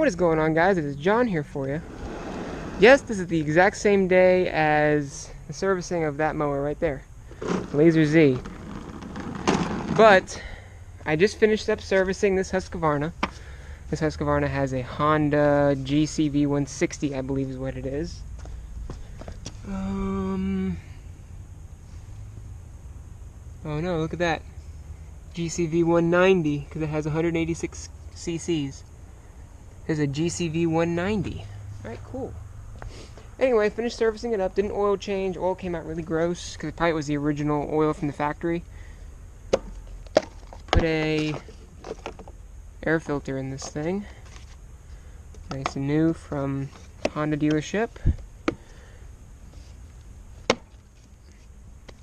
What is going on, guys? It is John here for you. Yes, this is the exact same day as the servicing of that mower right there, Laser Z. But I just finished up servicing this Husqvarna. This Husqvarna has a Honda GCV 160, I believe is what it is. Oh no, look at that. GCV 190, because it has 186 cc's. There's a GCV 190. Alright, cool. Anyway, finished servicing it up. Didn't oil change. Oil came out really gross, because it probably was the original oil from the factory. Put a air filter in this thing. Nice and new from Honda dealership.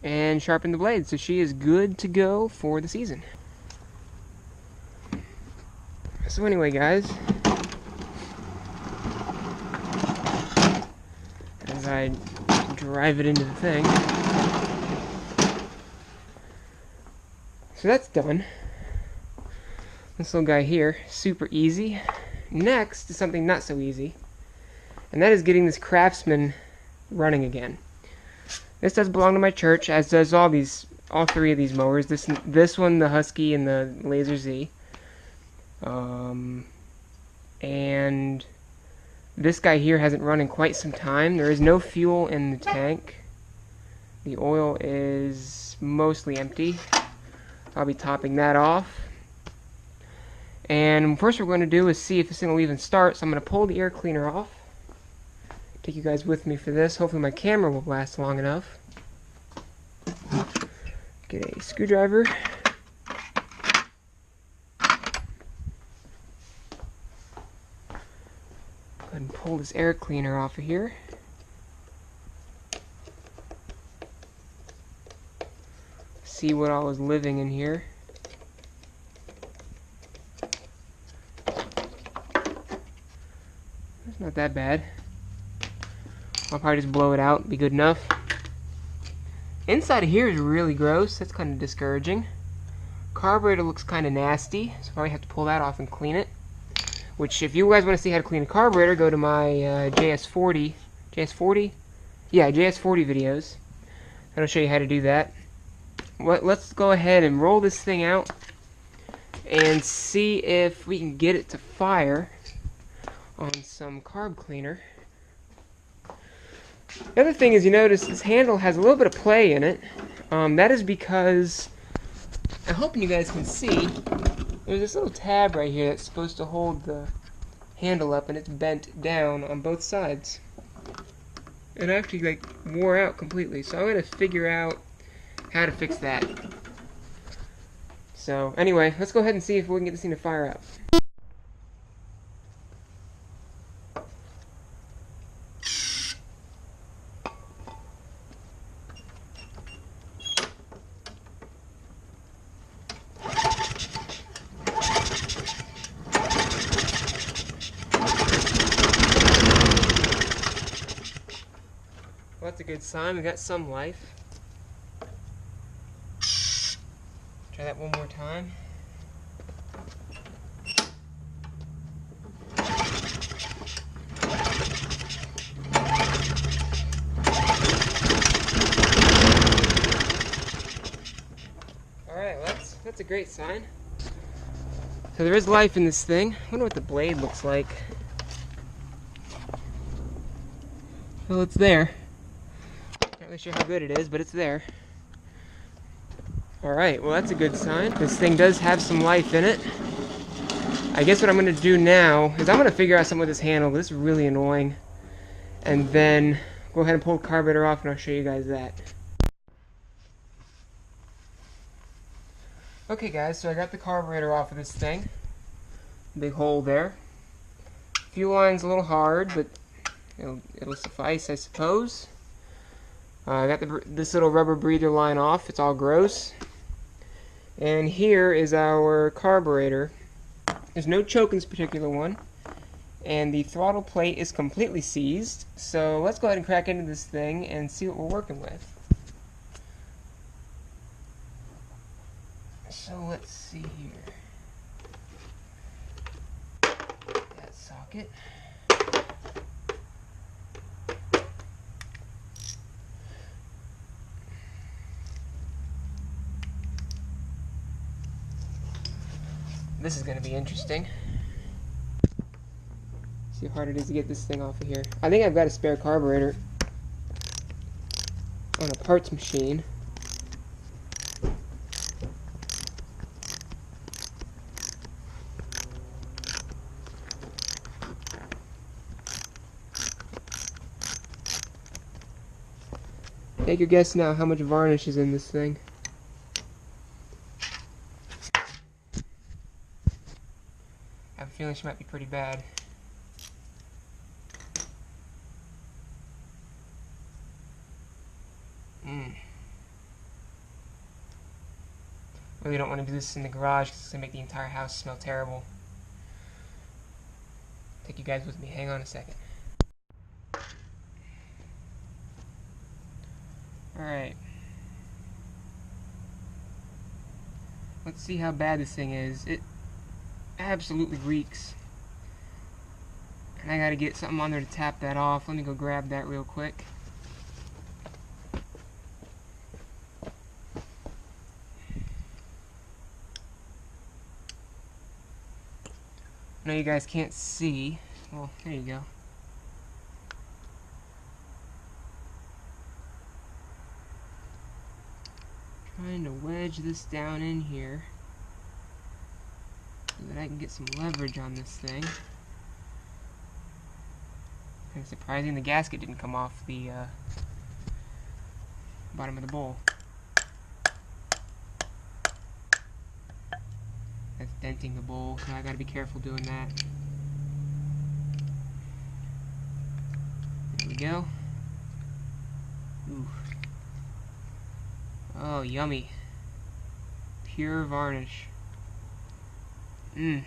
And sharpened the blade, so she is good to go for the season. So anyway, guys, as I drive it into the thing, so that's done. This little guy here, super easy. Next is something not so easy, and that is getting this Craftsman running again. This does belong to my church, as does all three of these mowers. This one, the Husky, and the Laser Z. And this guy here hasn't run in quite some time. There is no fuel in the tank. The oil is mostly empty. I'll be topping that off. And first what we're going to do is see if this thing will even start. So I'm going to pull the air cleaner off. Take you guys with me for this. Hopefully my camera will last long enough. Get a screwdriver. Go ahead and pull this air cleaner off of here. See what all is living in here. It's not that bad. I'll probably just blow it out, be good enough. Inside of here is really gross, that's kind of discouraging. Carburetor looks kind of nasty, so I'll probably have to pull that off and clean it. Which, if you guys want to see how to clean a carburetor, go to my JS40 videos. That'll show you how to do that. Let's go ahead and roll this thing out and see if we can get it to fire on some carb cleaner. The other thing is, you notice this handle has a little bit of play in it. That is because, I'm hoping you guys can see, there's this little tab right here that's supposed to hold the handle up, and it's bent down on both sides. It actually wore out completely, so I'm going to figure out how to fix that. So anyway, let's go ahead and see if we can get this thing to fire up. Well, that's a good sign. We got some life. Try that one more time. Alright, well that's a great sign. So there is life in this thing. I wonder what the blade looks like. Well, it's there. Not really sure how good it is, but it's there. Alright, well that's a good sign. This thing does have some life in it. I guess what I'm going to do now is I'm going to figure out something with this handle. This is really annoying. And then go ahead and pull the carburetor off and I'll show you guys that. Okay guys, so I got the carburetor off of this thing. Big hole there. Fuel line's a little hard, but it'll suffice, I suppose. I got this little rubber breather line off. It's all gross. And here is our carburetor. There's no choke in this particular one. And the throttle plate is completely seized. So let's go ahead and crack into this thing and see what we're working with. So let's see here. That socket bucket. This is going to be interesting. See how hard it is to get this thing off of here. I think I've got a spare carburetor on a parts machine. Take your guess now how much varnish is in this thing. I have a feeling she might be pretty bad. Really don't want to do this in the garage because it's going to make the entire house smell terrible. Take you guys with me. Hang on a second. Alright. Let's see how bad this thing is. It absolutely reeks. And I gotta get something on there to tap that off. Let me go grab that real quick. I know you guys can't see. Well, there you go. Trying to wedge this down in here so that I can get some leverage on this thing. Kind of surprising the gasket didn't come off the bottom of the bowl. That's denting the bowl, so I gotta be careful doing that. There we go. Ooh. Oh, yummy. Pure varnish. Mmm.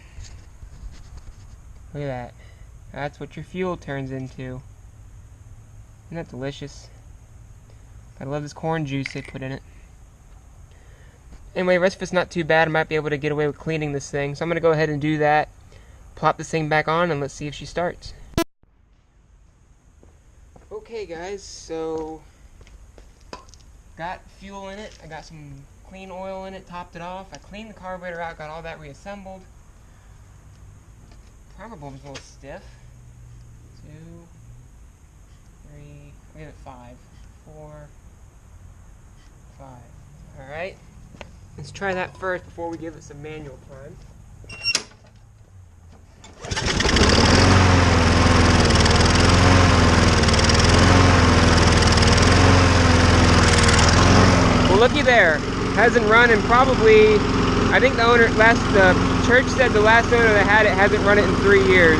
Look at that. That's what your fuel turns into. Isn't that delicious? I love this corn juice they put in it. Anyway, the rest of it's not too bad. I might be able to get away with cleaning this thing. So I'm going to go ahead and do that. Plop this thing back on and let's see if she starts. Okay guys, so got fuel in it. I got some clean oil in it, topped it off. I cleaned the carburetor out, got all that reassembled. Primer bulb is a little stiff. 2, 3, I'll give it 5, 4, 5. Alright. Let's try that first before we give it some manual time. Well, looky there. Hasn't run in probably, I think the church said the last owner that had it hasn't run it in 3 years.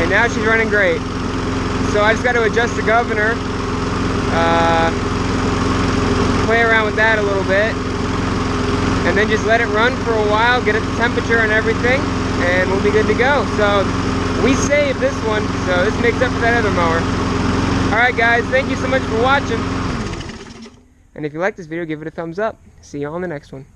And now she's running great. So I just got to adjust the governor, play around with that a little bit, and then just let it run for a while, get it the temperature and everything, and we'll be good to go. So we saved this one, so this makes up for that other mower. Alright guys, thank you so much for watching. And if you like this video, give it a thumbs up. See you on the next one.